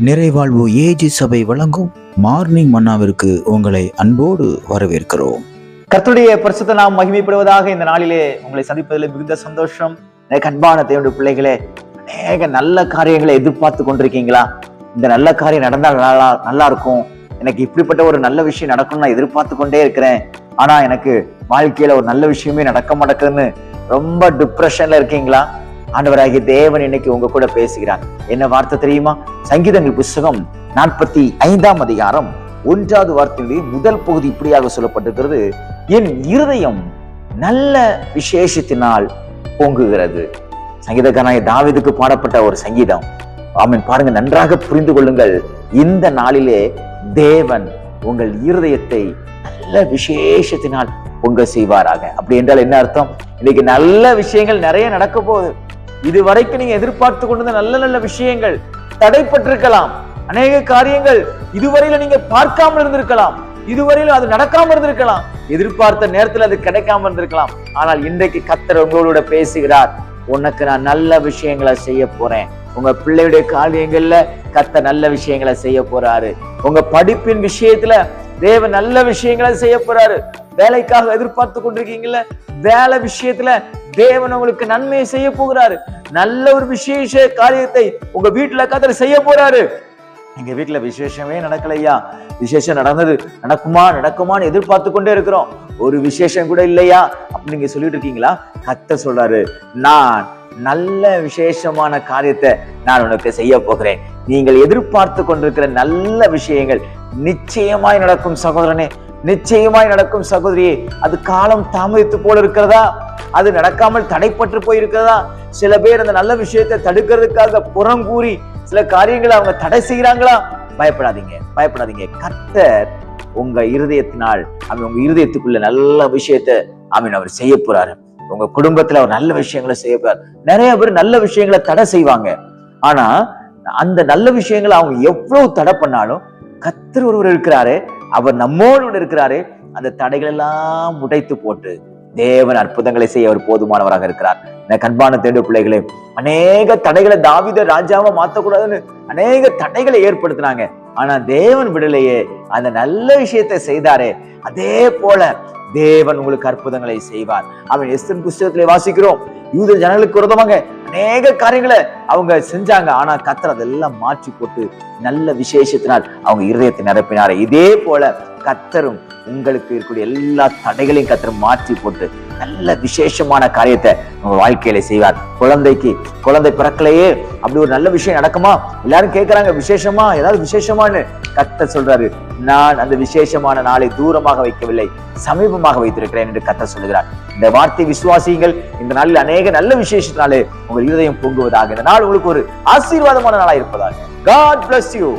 நிறைவாழ்வு AG சபை வழங்கும் morning மன்னாவிற்கு உங்களை அன்போடு வரவேற்கிறோம். கர்த்தருடைய பரிசுத்த நாம் மகிமைப்படுவதாக. இந்த நாளிலே உங்களை சந்திப்பதில் மிகுந்த சந்தோஷம். அன்பான தேவனுடைய பிள்ளைகளே, அநேக நல்ல காரியங்களை எதிர்பார்த்து கொண்டிருக்கீங்களா? இந்த நல்ல காரியம் நடந்தால் நல்லா இருக்கும், எனக்கு இப்படிப்பட்ட ஒரு நல்ல விஷயம் நடக்கணும்னு நான் எதிர்பார்த்து கொண்டே இருக்கிறேன், ஆனா எனக்கு வாழ்க்கையில ஒரு நல்ல விஷயமே நடக்க மாட்டேங்குதுன்னு ரொம்ப டிப்ரெஷன்ல இருக்கீங்களா? ஆண்டவராகிய தேவன் இன்னைக்கு உங்க கூட பேசுகிறார். என்ன வார்த்தை தெரியுமா? சங்கீதங்கள் புஸ்தகம் 45 அதிகாரம் 1வது வார்த்தையினுடைய முதல் பகுதி இப்படியாக சொல்லப்பட்டிருக்கிறது: என் இருதயம் நல்ல விசேஷத்தினால் பொங்குகிறது. சங்கீதக்காரனாகிய தாவீதுக்கு பாடப்பட்ட ஒரு சங்கீதம். ஆமென். பாருங்க, நன்றாக புரிந்து கொள்ளுங்கள். இந்த நாளிலே தேவன் உங்கள் இருதயத்தை நல்ல விசேஷத்தினால் பொங்க செய்வாராக. அப்படி என்றால் என்ன அர்த்தம்? இன்னைக்கு நல்ல விஷயங்கள் நிறைய நடக்க போகுது. இதுவரைக்கும் நீங்க எதிர்பார்த்து கொண்டிருந்த நல்ல நல்ல விஷயங்கள் தடைப்பட்டிருக்கலாம். அநேக காரியங்கள் இதுவரையில நீங்க பார்க்காமல் இருந்திருக்கலாம், இதுவரையிலும் அது நடக்காம இருந்திருக்கலாம், எதிர்பார்த்த நேரத்தில் அது கிடைக்காம இருந்திருக்கலாம். ஆனால் இன்றைக்கு கர்த்தர் உங்களோட பேசுகிறார். உனக்கு நான் நல்ல விஷயங்களை செய்ய போறேன். உங்க பிள்ளையுடைய காரியங்கள்ல கர்த்தர் நல்ல விஷயங்களை செய்ய போறாரு. உங்க படிப்பின் விஷயத்துல தேவன் நல்ல விஷயங்களை செய்ய போறாரு. வேலைக்காக எதிர்பார்த்து கொண்டிருக்கீங்கல்ல, வேலை விஷயத்துல தேவன் உங்களுக்கு நன்மையை செய்ய போகிறாரு. நல்ல ஒரு விசேஷ காரியத்தை உங்க வீட்டுல கர்த்தர் செய்ய போறாரு. எங்க வீட்டுல விசேஷமே நடக்கலையா, விசேஷம் நடக்குமான்னு எதிர்பார்த்து கொண்டே இருக்கிறோம், ஒரு விசேஷம் கூட இல்லையா அப்படின்னு நீங்க சொல்லிட்டு இருக்கீங்களா? கர்த்தர் சொல்றாரு, நான் நல்ல விசேஷமான காரியத்தை நான் உனக்கு செய்ய போகிறேன். நீங்கள் எதிர்பார்த்து கொண்டிருக்கிற நல்ல விஷயங்கள் நிச்சயமாய் நடக்கும் சகோதரனே, நிச்சயமாய் நடக்கும் சகோதரியே. அது காலம் தாமதித்து போல இருக்கிறதா? அது நடக்காமல் தடைப்பட்டு போயிருக்கிறதா? சில பேர் அந்த நல்ல விஷயத்தை தடுக்கிறதுக்காக புறங்கூறி சில காரியங்களை அவங்க தடை செய்யறாங்களா? பயப்படாதீங்க. கர்த்தர் உங்க இருதயத்தினால் உங்க இருதயத்துக்குள்ள நல்ல விஷயத்தை அவர் செய்ய போறாரு. உங்க குடும்பத்துல அவர் நல்ல விஷயங்களை செய்ய போறாரு. நிறைய பேர் நல்ல விஷயங்களை தடை செய்வாங்க. ஆனா அந்த நல்ல விஷயங்களை அவங்க எவ்வளவு தடை பண்ணாலும் கர்த்தர் ஒருவர் இருக்கிறாரு, அவர் நம்மோடு இருக்கிறாரு. அந்த தடைகள் எல்லாம் உடைத்து போட்டு தேவன் அற்புதங்களை செய்ய அவர் போதுமானவராக இருக்கிறார். அன்பான தேவனுடைய பிள்ளைகளே, அநேக தடைகளை தாவீதை ராஜாவை மாத்தக்கூடாதுன்னு அநேக தடைகளை ஏற்படுத்தினாங்க. ஆனா தேவன் விடலையே, அந்த நல்ல விஷயத்தை செய்தாரே. அதே போல தேவன் உங்களுக்கு அற்புதங்களை செய்வார். அவன் எஸ்தர் புஸ்தகத்திலே வாசிக்கிறோம், யூத ஜனங்களுக்கு விரோதமாக அநேக காரியங்களை அவங்க செஞ்சாங்க. ஆனா கர்த்தர் அதெல்லாம் மாற்றி போட்டு நல்ல விசேஷத்தினால் அவங்க இருதயத்தை நிரப்பினாரு. இதே போல கர்த்தரும் உங்களுக்கு இருக்கக்கூடிய எல்லா தடைகளையும் கர்த்தர் மாற்றி போட்டு நல்ல விசேஷமான காரியத்தை உங்க வாழ்க்கையில செய்வார். குழந்தை பிறக்கலையே, அப்படி ஒரு நல்ல விஷயம் நடக்குமா? எல்லாரும் கேட்கிறாங்க, விசேஷமா, ஏதாவது விசேஷமானு. கர்த்தர் சொல்றாரு, நான் அந்த விசேஷமான நாளை தூரமாக வைக்கவில்லை, சமீபமாக வைத்திருக்கிறேன் என்று கர்த்தர் சொல்லுகிறார். இந்த வார்த்தை விசுவாசியுங்கள். இந்த நாளில் அநேக நல்ல விசேஷத்தினாலே உங்கள் இருதயம் பொங்குவதாக. இந்த நாள் உங்களுக்கு ஒரு ஆசீர்வாதமான நாளா இருப்பதாக. God bless you.